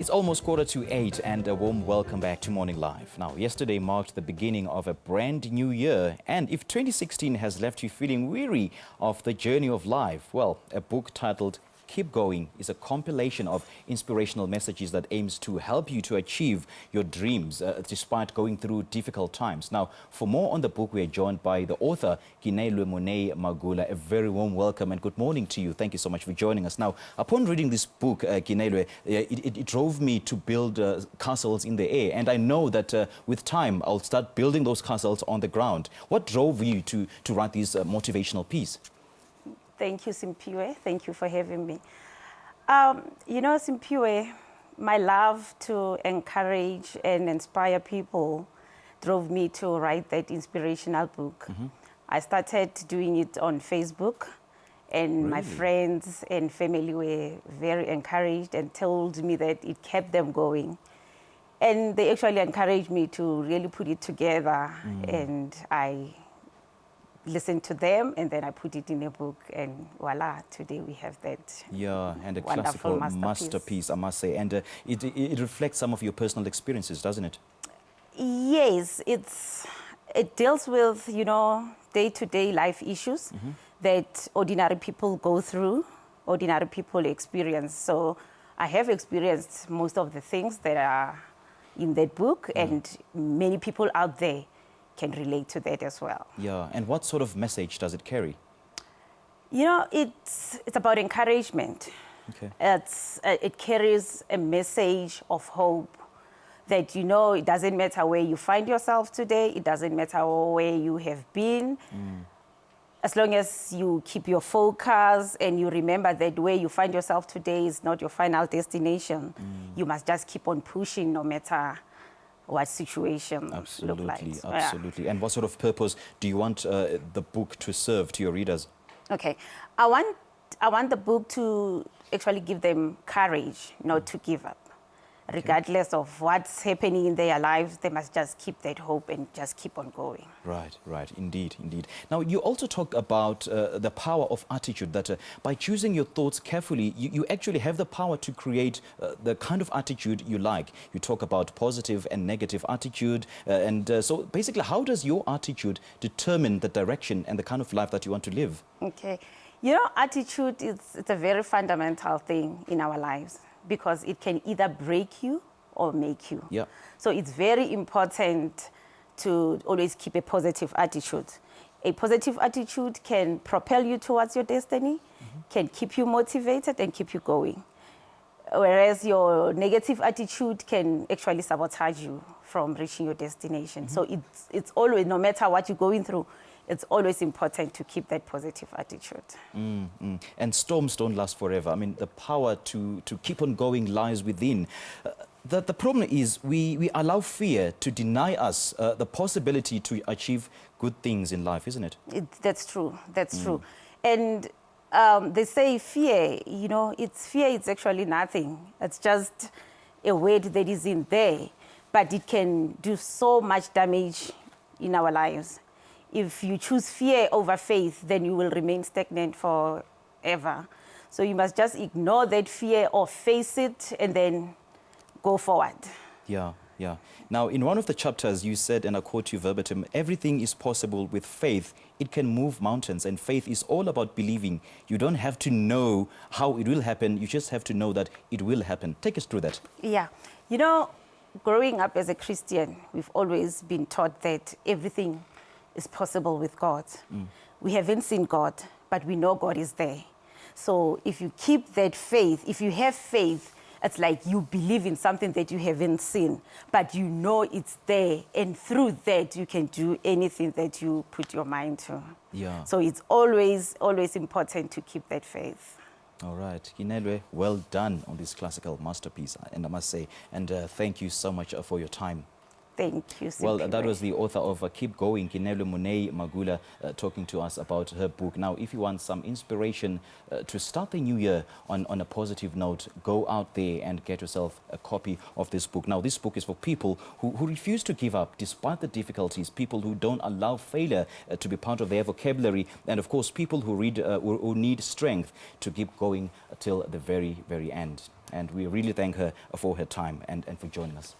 It's almost 7:45 and a warm welcome back to Morning Live. Now, yesterday marked the beginning of a brand new year, and if 2016 has left you feeling weary of the journey of life, well, a book titled Keep Going is a compilation of inspirational messages that aims to help you to achieve your dreams despite going through difficult times. Now, for more on the book, we are joined by the author, Keneilwe Monei Magula. A very warm welcome and good morning to you. Thank you so much for joining us. Now, upon reading this book, Keneilwe, it drove me to build castles in the air. And I know that with time, I'll start building those castles on the ground. What drove you to write this motivational piece? Thank you, Simpiwe. Thank you for having me. You know, Simpiwe, my love to encourage and inspire people drove me to write that inspirational book. Mm-hmm. I started doing it on Facebook, and my friends and family were very encouraged and told me that it kept them going. And they actually encouraged me to really put it together, and I listened to them, and then I put it in a book, and voila, today we have that. Yeah, and a classical masterpiece, I must say. And it reflects some of your personal experiences, doesn't it? Yes, it deals with, you know, day-to-day life issues that ordinary people go through, ordinary people experience. So I have experienced most of the things that are in that book, and many people out there can relate to that as well. Yeah, and what sort of message does it carry? You know, it's about encouragement. Okay. It carries a message of hope that, you know, it doesn't matter where you find yourself today, it doesn't matter where you have been, as long as you keep your focus and you remember that where you find yourself today is not your final destination. You must just keep on pushing no matter what situation look like. Absolutely. And what sort of purpose do you want the book to serve to your readers? Okay, I want the book to actually give them courage not to give up. Regardless of what's happening in their lives, they must just keep that hope and just keep on going. Right. Indeed. Now, you also talk about the power of attitude, that by choosing your thoughts carefully, you actually have the power to create the kind of attitude you like. You talk about positive and negative attitude. So basically, how does your attitude determine the direction and the kind of life that you want to live? Okay. You know, attitude it's a very fundamental thing in our lives, because it can either break you or make you. Yeah. So it's very important to always keep a positive attitude. A positive attitude can propel you towards your destiny, can keep you motivated and keep you going. Whereas your negative attitude can actually sabotage you from reaching your destination. So it's always, no matter what you're going through, it's always important to keep that positive attitude. And storms don't last forever. I mean, the power to keep on going lies within. The problem is we allow fear to deny us the possibility to achieve good things in life, isn't it? That's true. That's true. And they say fear, you know, it's actually nothing. It's just a word that is in there, but it can do so much damage in our lives. If you choose fear over faith, then you will remain stagnant forever. So you must just ignore that fear or face it and then go forward. Yeah. Now, in one of the chapters, you said, and I quote you verbatim, everything is possible with faith. It can move mountains, and faith is all about believing. You don't have to know how it will happen. You just have to know that it will happen. Take us through that. Yeah. You know, growing up as a Christian, we've always been taught that everything is possible with God. We haven't seen God, but we know God is there. So if you keep that faith, if you have faith, it's like you believe in something that you haven't seen, but you know it's there, and through that you can do anything that you put your mind to. Yeah. So it's always important to keep that faith. All right, Keneilwe, well done on this classical masterpiece, and I must say, and thank you so much for your time. Thank you, Well, that Simpiwe. was the author of Keep Going, Keneilwe Monei Magula, talking to us about her book. Now, if you want some inspiration to start the new year on a positive note, go out there and get yourself a copy of this book. Now, this book is for people who refuse to give up despite the difficulties, people who don't allow failure to be part of their vocabulary, and of course, people who who need strength to keep going till the very, very end. And we really thank her for her time and for joining us.